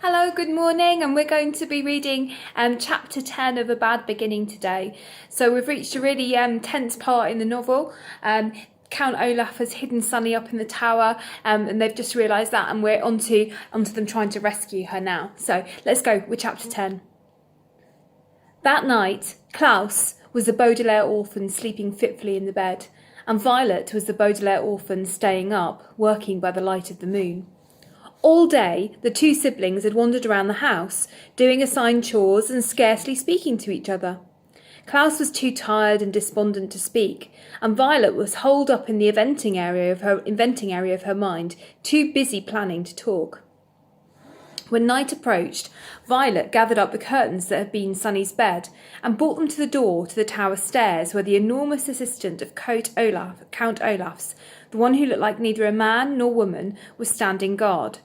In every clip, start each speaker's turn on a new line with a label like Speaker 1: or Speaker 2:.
Speaker 1: Hello, good morning, and we're going to be reading chapter 10 of A Bad Beginning today. So we've reached a really tense part in the novel. Count Olaf has hidden Sunny up in the tower, and they've just realised that, and we're onto them trying to rescue her now. So let's go with chapter 10. That night, Klaus was the Baudelaire orphan sleeping fitfully in the bed, and Violet was the Baudelaire orphan staying up, working by the light of the moon. All day, the two siblings had wandered around the house, doing assigned chores and scarcely speaking to each other. Klaus was too tired and despondent to speak, and Violet was holed up in the inventing area of her mind, too busy planning to talk. When night approached, Violet gathered up the curtains that had been Sunny's bed and brought them to the door to the tower stairs, where the enormous assistant of Count Olaf's, the one who looked like neither a man nor woman, was standing guard.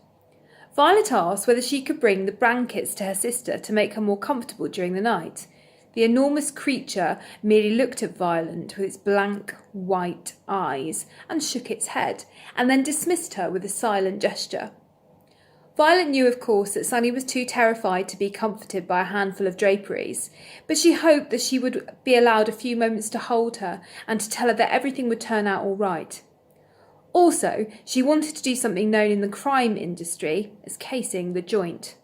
Speaker 1: Violet asked whether she could bring the blankets to her sister to make her more comfortable during the night. The enormous creature merely looked at Violet with its blank, white eyes and shook its head, and then dismissed her with a silent gesture. Violet knew, of course, that Sunny was too terrified to be comforted by a handful of draperies, but she hoped that she would be allowed a few moments to hold her and to tell her that everything would turn out all right. Also, she wanted to do something known in the crime industry as casing the joint.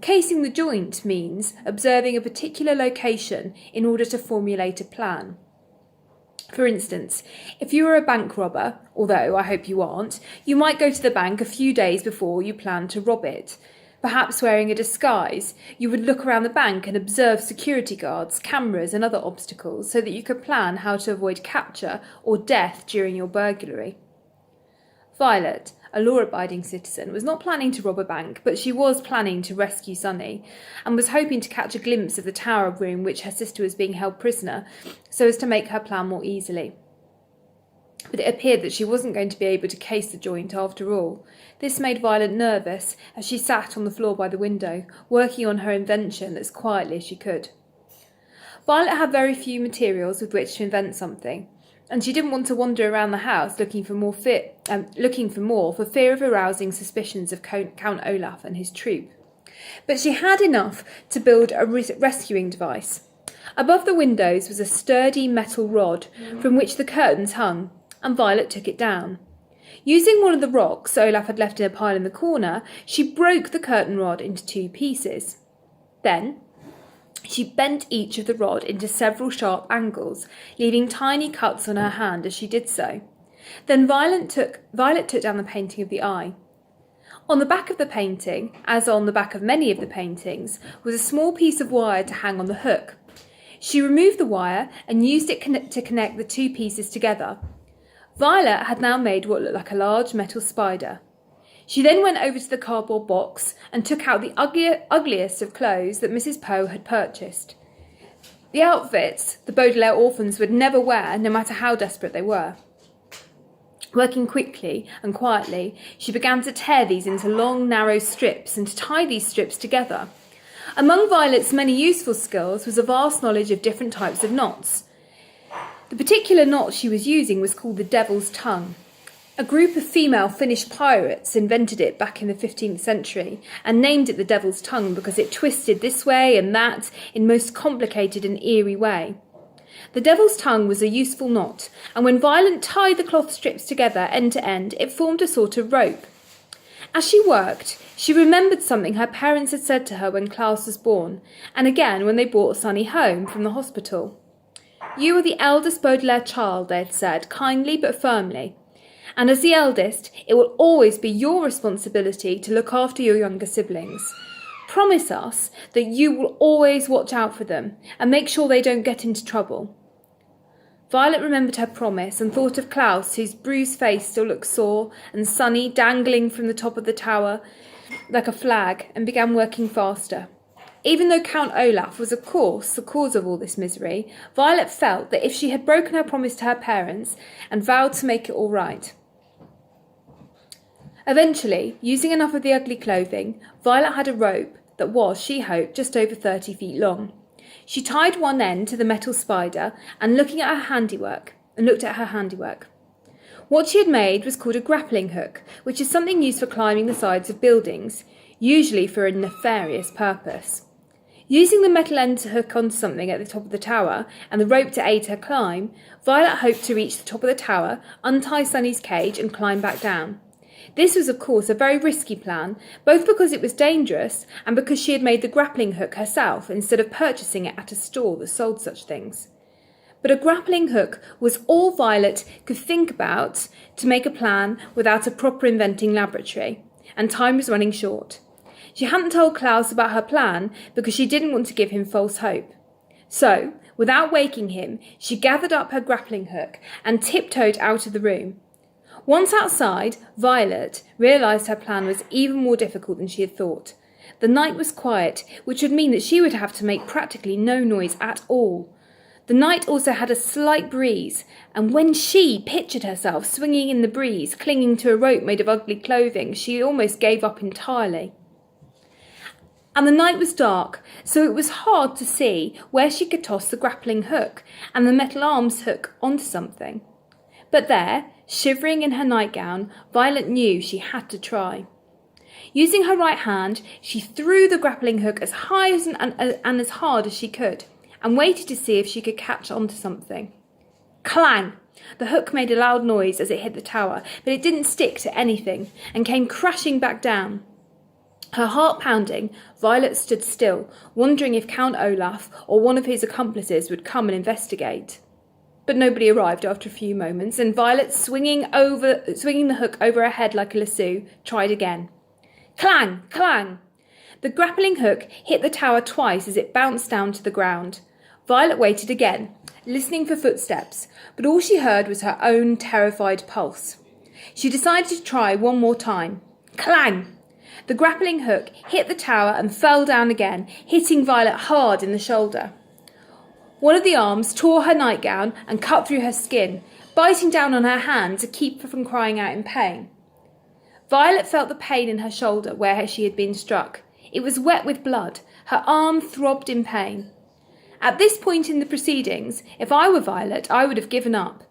Speaker 1: Casing the joint means observing a particular location in order to formulate a plan. For instance, if you were a bank robber, although I hope you aren't, you might go to the bank a few days before you plan to rob it. Perhaps wearing a disguise, you would look around the bank and observe security guards, cameras and other obstacles so that you could plan how to avoid capture or death during your burglary. Violet, a law-abiding citizen, was not planning to rob a bank, but she was planning to rescue Sunny, and was hoping to catch a glimpse of the tower room in which her sister was being held prisoner, so as to make her plan more easily. But it appeared that she wasn't going to be able to case the joint after all. This made Violet nervous as she sat on the floor by the window, working on her invention as quietly as she could. Violet had very few materials with which to invent something, and she didn't want to wander around the house looking for more for fear of arousing suspicions of Count Olaf and his troop. But she had enough to build a rescuing device. Above the windows was a sturdy metal rod from which the curtains hung, and Violet took it down. Using one of the rocks Olaf had left in a pile in the corner, she broke the curtain rod into two pieces. Then she bent each of the rod into several sharp angles, leaving tiny cuts on her hand as she did so. Then Violet took down the painting of the eye. On the back of the painting, as on the back of many of the paintings, was a small piece of wire to hang on the hook. She removed the wire and used it to connect the two pieces together. Violet had now made what looked like a large metal spider. She then went over to the cardboard box and took out the ugliest of clothes that Mrs. Poe had purchased. The outfits the Baudelaire orphans would never wear, no matter how desperate they were. Working quickly and quietly, she began to tear these into long, narrow strips and to tie these strips together. Among Violet's many useful skills was a vast knowledge of different types of knots. The particular knot she was using was called the Devil's Tongue. A group of female Finnish pirates invented it back in the 15th century and named it the Devil's Tongue because it twisted this way and that in most complicated and eerie way. The Devil's Tongue was a useful knot, and when Violet tied the cloth strips together end to end, it formed a sort of rope. As she worked, she remembered something her parents had said to her when Klaus was born, and again when they brought Sunny home from the hospital. "You are the eldest Baudelaire child," they had said, kindly but firmly. "And as the eldest, it will always be your responsibility to look after your younger siblings. Promise us that you will always watch out for them and make sure they don't get into trouble." Violet remembered her promise and thought of Klaus, whose bruised face still looked sore, and Sunny dangling from the top of the tower like a flag, and began working faster. Even though Count Olaf was, of course, the cause of all this misery, Violet felt that if she had broken her promise to her parents and vowed to make it all right. Eventually, using enough of the ugly clothing, Violet had a rope that was, she hoped, just over 30 feet long. She tied one end to the metal spider and looked at her handiwork. What she had made was called a grappling hook, which is something used for climbing the sides of buildings. usually for a nefarious purpose. Using the metal end to hook onto something at the top of the tower and the rope to aid her climb, Violet hoped to reach the top of the tower, untie Sunny's cage and climb back down. This was, of course, a very risky plan, both because it was dangerous and because she had made the grappling hook herself instead of purchasing it at a store that sold such things. But a grappling hook was all Violet could think about to make a plan without a proper inventing laboratory, and time was running short. She hadn't told Klaus about her plan because she didn't want to give him false hope. So, without waking him, she gathered up her grappling hook and tiptoed out of the room. Once outside, Violet realised her plan was even more difficult than she had thought. The night was quiet, which would mean that she would have to make practically no noise at all. The night also had a slight breeze, and when she pictured herself swinging in the breeze, clinging to a rope made of ugly clothing, she almost gave up entirely. And the night was dark, so it was hard to see where she could toss the grappling hook and the metal arms hook onto something. But there, shivering in her nightgown, Violet knew she had to try. Using her right hand, she threw the grappling hook as high and as hard as she could, and waited to see if she could catch onto something. Clang! The hook made a loud noise as it hit the tower, but it didn't stick to anything, and came crashing back down. Her heart pounding, Violet stood still, wondering if Count Olaf or one of his accomplices would come and investigate. But nobody arrived after a few moments, and Violet, swinging the hook over her head like a lasso, tried again. Clang! Clang! The grappling hook hit the tower twice as it bounced down to the ground. Violet waited again, listening for footsteps, but all she heard was her own terrified pulse. She decided to try one more time. Clang! The grappling hook hit the tower and fell down again, hitting Violet hard in the shoulder. One of the arms tore her nightgown and cut through her skin, biting down on her hand to keep her from crying out in pain. Violet felt the pain in her shoulder where she had been struck. It was wet with blood. Her arm throbbed in pain. At this point in the proceedings, if I were Violet, I would have given up.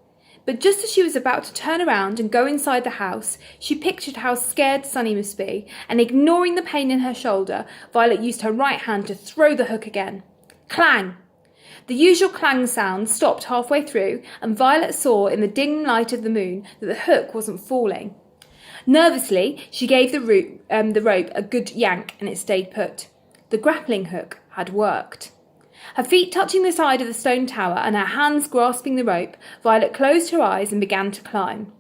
Speaker 1: But just as she was about to turn around and go inside the house, she pictured how scared Sunny must be, and ignoring the pain in her shoulder, Violet used her right hand to throw the hook again. Clang! The usual clang sound stopped halfway through, and Violet saw in the dim light of the moon that the hook wasn't falling. Nervously, she gave the rope a good yank, and it stayed put. The grappling hook had worked. Her feet touching the side of the stone tower and her hands grasping the rope, Violet closed her eyes and began to climb.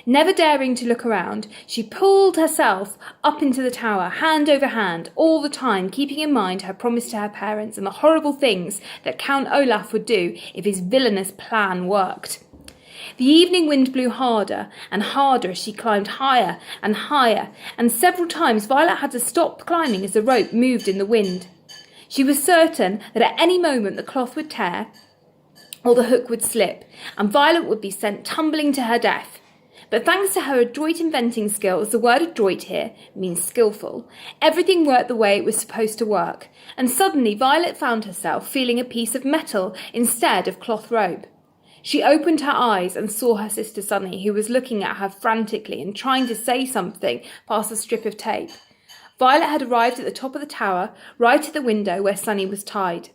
Speaker 1: Never daring to look around, she pulled herself up into the tower, hand over hand, all the time keeping in mind her promise to her parents and the horrible things that Count Olaf would do if his villainous plan worked. The evening wind blew harder and harder as she climbed higher, and several times Violet had to stop climbing as the rope moved in the wind. She was certain that at any moment the cloth would tear or the hook would slip, and Violet would be sent tumbling to her death. But thanks to her adroit inventing skills, the word adroit here means skillful, everything worked the way it was supposed to work, and suddenly Violet found herself feeling a piece of metal instead of cloth rope. She opened her eyes and saw her sister Sunny, who was looking at her frantically and trying to say something past a strip of tape. Violet had arrived at the top of the tower, right at the window where Sunny was tied.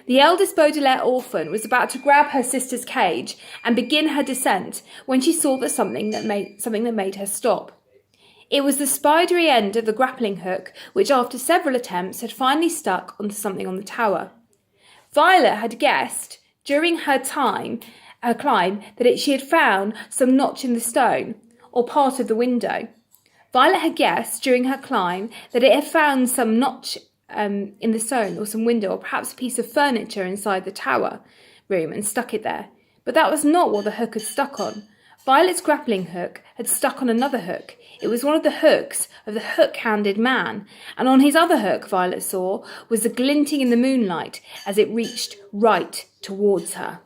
Speaker 1: The eldest Baudelaire orphan was about to grab her sister's cage and begin her descent when she saw something that made her stop. It was the spidery end of the grappling hook, which after several attempts had finally stuck onto something on the tower. Violet had guessed, during her climb, that she had found some notch in the stone, or part of the window. Violet had guessed during her climb that it had found some notch in the stone or some window or perhaps a piece of furniture inside the tower room and stuck it there. But that was not what the hook had stuck on. Violet's grappling hook had stuck on another hook. It was one of the hooks of the hook-handed man, and on his other hook, Violet saw, was the glinting in the moonlight as it reached right towards her.